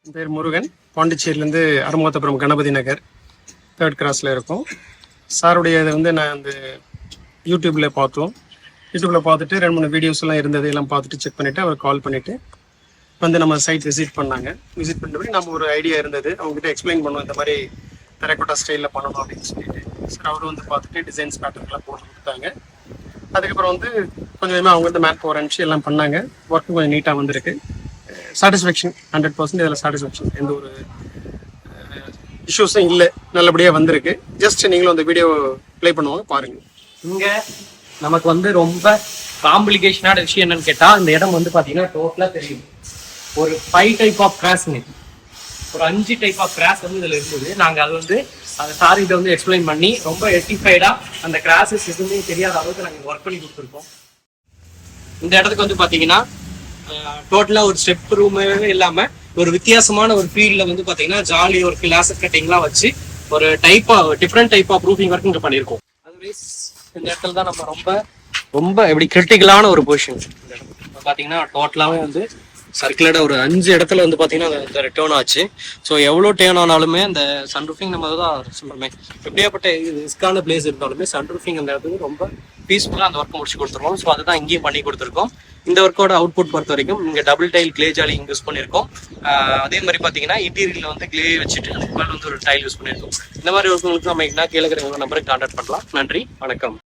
என் பேர் முருகன். பாண்டிச்சேரியிலேருந்து அருமாத்தபுரம் கணபதி நகர் 3rd கிராஸில் இருக்கும். சாருடைய இதை வந்து நான் அந்த யூடியூப்பில் பார்த்துட்டு 2-3 வீடியோஸ்லாம் இருந்தது எல்லாம் பார்த்துட்டு செக் பண்ணிவிட்டு அவர் கால் பண்ணிவிட்டு வந்து நம்ம சைட் விசிட் பண்ணிட்டு நம்ம ஒரு ஐடியா இருந்தது அவங்ககிட்ட எக்ஸ்பிளைன் பண்ணுவோம், இந்த மாதிரி டெரகோட்டா ஸ்டைலில் பண்ணணும் அப்படின்னு சொல்லிட்டு. சார் அவர் வந்து பார்த்துட்டு டிசைன்ஸ் பேட்டர்ன்லாம் போட்டு கொடுத்தாங்க. அதுக்கப்புறம் வந்து கொஞ்சம் அவங்க வந்து மேன் பவர் அனுப்பிச்சு எல்லாம் பண்ணாங்க. ஒர்க்கும் கொஞ்சம் நீட்டாக வந்திருக்கு. சாட்டிஸ்ஃபேக்ஷன் 100%. இதில் சாட்டிஸ்ஃபேக்ஷன் எந்த ஒரு இஷ்யூஸும் இல்லை, நல்லபடியாக வந்திருக்கு. ஜஸ்ட் நீங்களும் அந்த வீடியோ ப்ளே பண்ணுவாங்க பாருங்கள். இங்கே நமக்கு வந்து ரொம்ப காம்ப்ளிகேஷனான விஷயம் என்னன்னு கேட்டால், இந்த இடம் வந்து பார்த்தீங்கன்னா டோட்டலாக தெரியும். ஒரு 5 டைப் ஆஃப் கிராஸ்ங்க, ஒரு 5 டைப் ஆஃப் கிராஸ் வந்து இதில் இருந்தது. நாங்கள் அது வந்து அந்த சாரிகிட்ட வந்து எக்ஸ்பிளைன் பண்ணி ரொம்ப எட்டிஃபைடாக அந்த கிராஸஸ் எதுவுமே தெரியாத அளவுக்கு நாங்கள் ஒர்க் பண்ணி கொடுத்துருக்கோம். இந்த இடத்துக்கு வந்து பார்த்தீங்கன்னா டோட்டலாக ஒரு ஸ்டெப் ரூமே இல்லாமல் ஒரு வித்தியாசமான ஒரு ஃபீல்டில் வந்து பார்த்தீங்கன்னா ஜாலி ஒரு லேசர் கட்டிங்லாம் வச்சு ஒரு different type of roofing work இங்கே பண்ணியிருக்கோம். அதுவேஸ் இந்த இடத்துல தான் நம்ம ரொம்ப எப்படி கிரிட்டிக்கலான ஒரு பொசிஷன். இந்த இடத்துல பார்த்தீங்கன்னா டோட்டலாகவே வந்து சர்க்குலராக ஒரு 5 இடத்துல வந்து பார்த்தீங்கன்னா இந்த டேர்ன் ஆச்சு. ஸோ எவ்வளோ டேர்ன் ஆனாலுமே அந்த சன் ரூஃபிங் நம்ம தான் சொல்கிறோமே, எப்படியாப்பட்ட ரிஸ்கான பிளேஸ் இருந்தாலுமே சன் ரூஃபிங் அந்த இடத்துக்கு ரொம்ப பீஸ்ஃபுல்லாக அந்த ஒர்க் முடிச்சு கொடுத்துருவோம். ஸோ அதை தான் இங்கேயும் பண்ணி கொடுத்துருக்கோம். இந்த ஒர்க்கோட அவுட்புட் பொறுத்த வரைக்கும் இங்கே double tile clay jaali use பண்ணியிருக்கோம். அதே மாதிரி பார்த்தீங்கன்னா இன்டீரியரில் வந்து கிளே வச்சுட்டு அதுக்கு மேலே வந்து ஒரு டைல் யூஸ் பண்ணியிருக்கோம். இந்த மாதிரி ஒர்க்குங்களுக்கு நம்ம என்ன கீழே இருக்கிற நம்பருக்கு கான்டாக்ட் பண்ணலாம். நன்றி, வணக்கம்.